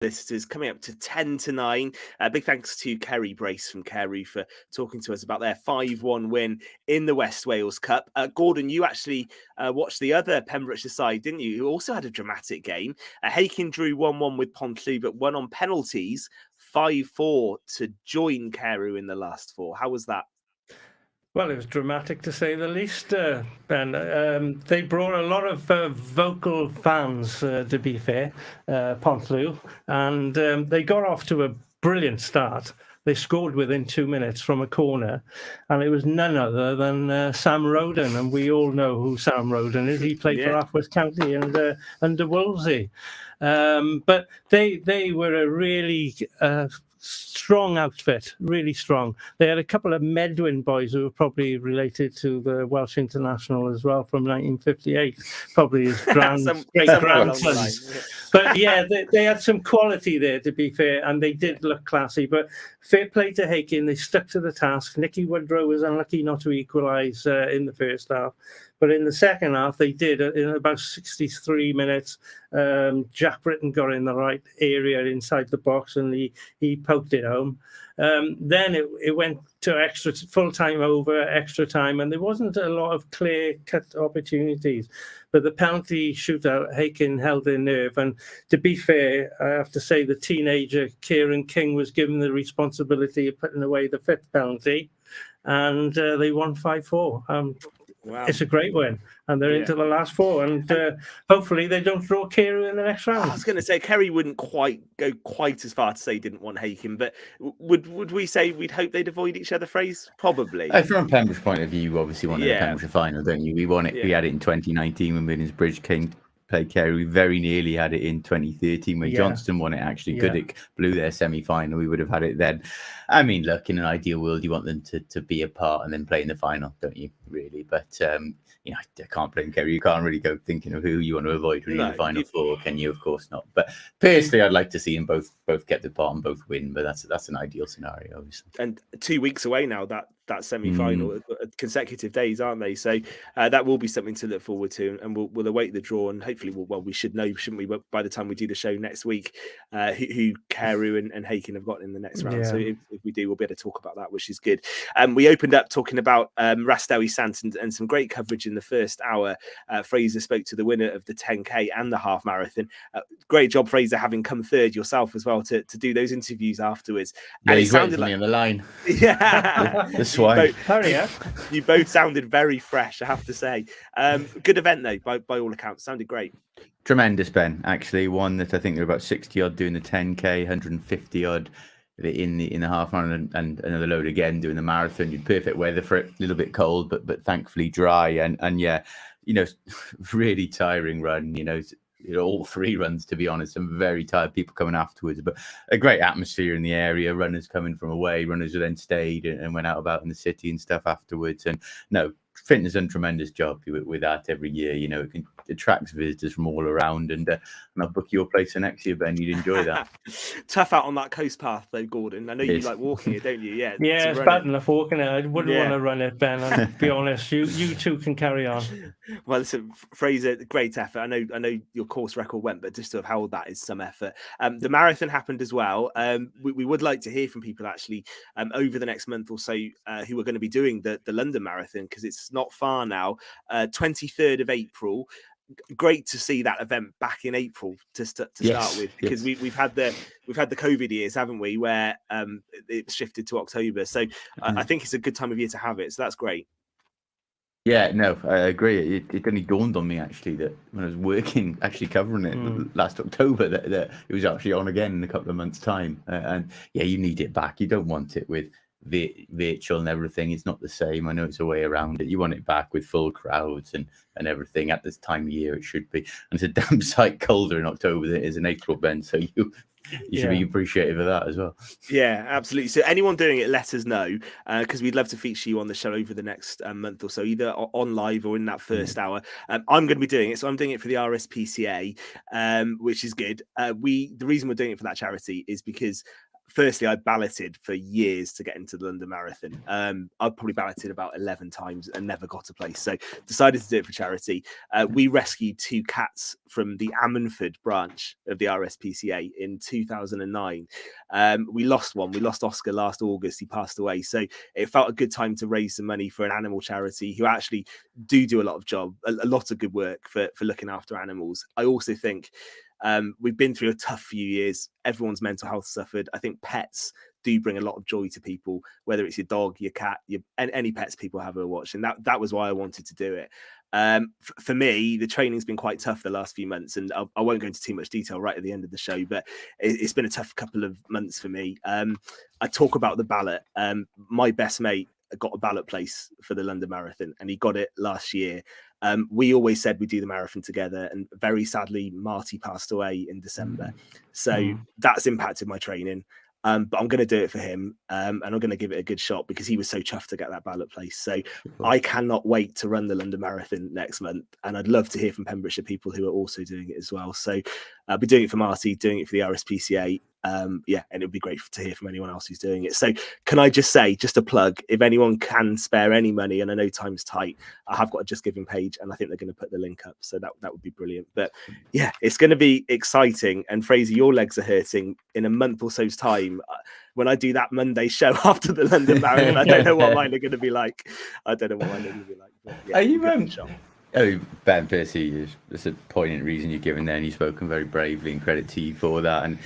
Solicitors coming up to 10-9. Big thanks to Kerry Brace from Carew for talking to us about their 5-1 win in the West Wales Cup. Gordon, you actually watched the other Pembrokeshire side, didn't you? Who also had a dramatic game. Hakin drew 1-1 with Pontleu, but won on penalties 5-4 to join Carew in the last four. How was that? Well, it was dramatic to say the least, Ben. They brought a lot of vocal fans, to be fair, Pontleu, and they got off to a brilliant start. They scored within 2 minutes from a corner, and it was none other than Sam Roden, and we all know who Sam Roden is. He played for Athwest County and under Wolsey. But they were a really strong outfit, really strong. They had a couple of Medwyn boys who were probably related to the Welsh International as well from 1958, probably his great-grandsons. But yeah, they had some quality there, to be fair, and they did look classy. But fair play to Hakin, they stuck to the task. Nicky Woodrow was unlucky not to equalise in the first half. But in the second half, they did. In about 63 minutes, Jack Britton got in the right area inside the box and he poked it home. Then it went to full-time over, extra time, and there wasn't a lot of clear-cut opportunities. But the penalty shootout, Hakin held their nerve. And to be fair, I have to say the teenager, Kieran King, was given the responsibility of putting away the fifth penalty, and they won 5-4. Wow. It's a great win, and they're into the last four, and hopefully they don't draw Carew in the next round. I was going to say Kerry wouldn't go quite as far to say he didn't want Hakin, but would we say we'd hope they'd avoid each other, Fraser? Probably. From a Pembrokeshire point of view, you obviously wanted a Pembrokeshire final, don't you? We won it. We had it in 2019 when Middlesbridge came to play Carew. We very nearly had it in 2013 when Johnston won it. Actually, Goodwick blew their semi-final. We would have had it then. I mean, look, in an ideal world, you want them to be apart and then play in the final, don't you? Really, but I can't blame Kerry. You can't really go thinking of who you want to avoid in the final four, can you? Of course not. But personally, I'd like to see them both get the part and both win. But that's an ideal scenario, obviously. And 2 weeks away now, that semi-final, consecutive days, aren't they? So that will be something to look forward to, and we'll await the draw. And hopefully, we should know, shouldn't we? By the time we do the show next week, who Carew and Hakin have got in the next round. Yeah. So if we do, we'll be able to talk about that, which is good. We opened up talking about Rastowi Sant and some great coverage in the first hour. Fraser spoke to the winner of the 10K and the half marathon. Great job, Fraser, having come third yourself as well to do those interviews afterwards. Yeah, and it sounded like me on the line. Yeah, that's why. Hurry up! You both sounded very fresh, I have to say. Good event though, by all accounts. Sounded great. Tremendous, Ben. Actually, one that I think there were about 60 odd doing the 10K, 150 odd in the half marathon, and another load again doing the marathon. You'd perfect weather for it, a little bit cold, but thankfully dry. And yeah, really tiring run. All three runs, to be honest. Some very tired people coming afterwards, but a great atmosphere in the area. Runners coming from away, runners who then stayed and went out about in the city and stuff afterwards. And no, Fitness done a tremendous job with that every year. It attracts visitors from all around, and I'll book your place for next year, Ben. You'd enjoy that. Tough out on that coast path, though, Gordon. I know you like walking it, don't you? Yeah, it's bad enough walking it. I wouldn't want to run it, Ben. I'll be honest. You two can carry on. Well, listen, Fraser, great effort. I know your course record went, but just to have held that is some effort. The marathon happened as well. We would like to hear from people actually over the next month or so who are going to be doing the London Marathon, because it's not far now. 23rd of April. Great to see that event back in April to start with, because we've had the COVID years, haven't we, where it shifted to October. So I think it's a good time of year to have it. So that's great. Yeah, no, I agree. It only dawned on me actually that when I was working, actually covering it last October, that it was actually on again in a couple of months' time. And yeah, you need it back. You don't want it with virtual and everything. It's not the same. I know it's a way around it. You want it back with full crowds and everything at this time of year. It should be. And it's a damn sight colder in October than it is in April, Ben. So you should be appreciative of that as well. Yeah, absolutely. So anyone doing it, let us know, because we'd love to feature you on the show over the next month or so, either on live or in that first hour. I'm going to be doing it. So I'm doing it for the RSPCA, which is good. The reason we're doing it for that charity is because firstly, I balloted for years to get into the London Marathon. I've probably balloted about 11 times and never got a place. So decided to do it for charity. We rescued 2 cats from the Ammanford branch of the RSPCA in 2009. We lost one. We lost Oscar last August. He passed away. So it felt a good time to raise some money for an animal charity who actually do a lot of good work for looking after animals. I also think we've been through a tough few years. Everyone's mental health suffered. I think pets do bring a lot of joy to people, whether it's your dog, your cat, any pets people have a watch. And that was why I wanted to do it. For me, the training's been quite tough the last few months, and I won't go into too much detail right at the end of the show, but it's been a tough couple of months for me. I talk about the ballot. My best mate got a ballot place for the London Marathon, and he got it last year. We always said we'd do the marathon together, and very sadly, Marty passed away in December. So that's impacted my training. But I'm going to do it for him, and I'm going to give it a good shot because he was so chuffed to get that ballot place. So I cannot wait to run the London Marathon next month, and I'd love to hear from Pembrokeshire people who are also doing it as well. So I'll be doing it for Marty, doing it for the RSPCA. And it would be great to hear from anyone else who's doing it. So can I just say, just a plug, if anyone can spare any money, and I know time's tight, I have got a Just Giving page, and I think they're going to put the link up, so that would be brilliant. But yeah, it's going to be exciting. And Fraser, your legs are hurting in a month or so's time. When I do that Monday show after the London Marathon, I don't know what mine are going to be like. But, yeah, are you Ben Percy? There's a poignant reason you're giving there, and you've spoken very bravely, and credit to you for that. And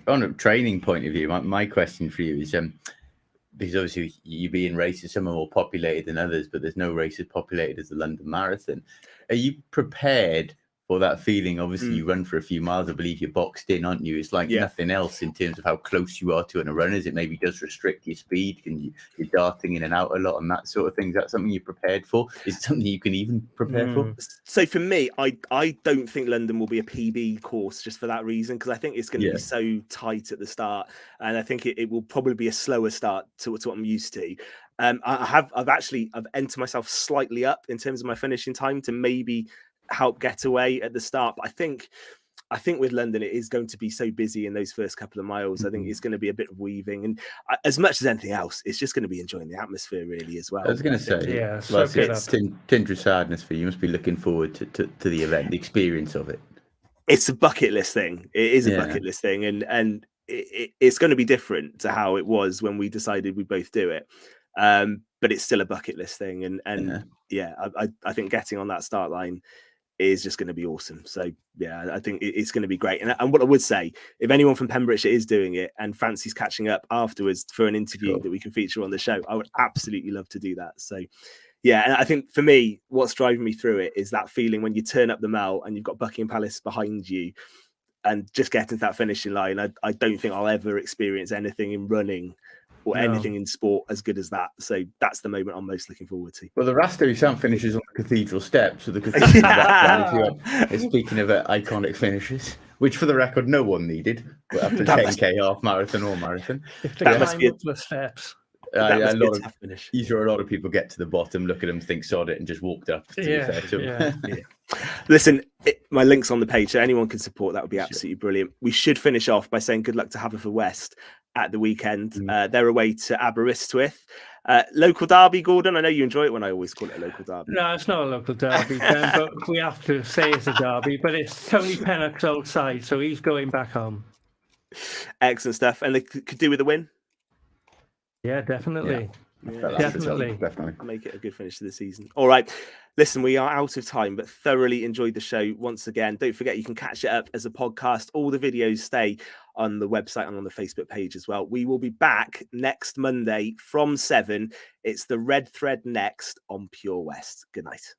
on a training point of view, my question for you is, because obviously you be in races, some are more populated than others, but there's no race as populated as the London Marathon. Are you prepared for that feeling? Obviously, you run for a few miles. I believe you're boxed in, aren't you? It's like nothing else in terms of how close you are to a runners. It maybe does restrict your speed, and you're darting in and out a lot and that sort of thing. Is that something you're prepared for? Is it something you can even prepare for? So for me, I don't think London will be a PB course just for that reason, because I think it's going to be so tight at the start, and I think it will probably be a slower start to what I'm used to. I've entered myself slightly up in terms of my finishing time to maybe help get away at the start, but I think with London it is going to be so busy in those first couple of miles. I think it's going to be a bit of weaving, and as much as anything else, it's just going to be enjoying the atmosphere really as well. I was going to say, it's tinged with sadness for you. You must be looking forward to the event, the experience of it. It's a bucket list thing. It is a bucket list thing, and it's going to be different to how it was when we decided we both do it. But it's still a bucket list thing, and I think getting on that start line is just going to be awesome. So yeah, I think it's going to be great. And what I would say, if anyone from Pembrokeshire is doing it and fancies catching up afterwards for an interview that we can feature on the show, I would absolutely love to do that. So yeah, and I think for me, what's driving me through it is that feeling when you turn up the Mall and you've got Buckingham Palace behind you, and just getting to that finishing line. I don't think I'll ever experience anything in running or anything in sport as good as that. So that's the moment I'm most looking forward to. Well, the Rasto Sound finishes on the cathedral steps. So the cathedral speaking of iconic finishes, which for the record, no one needed after 10K half marathon or marathon. That must be the steps. You saw a lot of people get to the bottom, look at them, think sod it, and just walked up. Listen, my link's on the page, so anyone can support. That would be absolutely brilliant. We should finish off by saying good luck to Haverfordwest at the weekend. They're away to Aberystwyth. Local derby, Gordon. I know you enjoy it when I always call it a local derby. No, it's not a local derby, but we have to say it's a derby. But it's Tony Pennock's old side, so he's going back home. Excellent stuff. And they could do with a win. Yeah, definitely. Definitely. I'll make it a good finish to the season. All right. Listen, we are out of time, but thoroughly enjoyed the show once again. Don't forget, you can catch it up as a podcast. All the videos stay on the website and on the Facebook page as well. We will be back next Monday from 7. It's the Red Thread next on Pure West. Good night.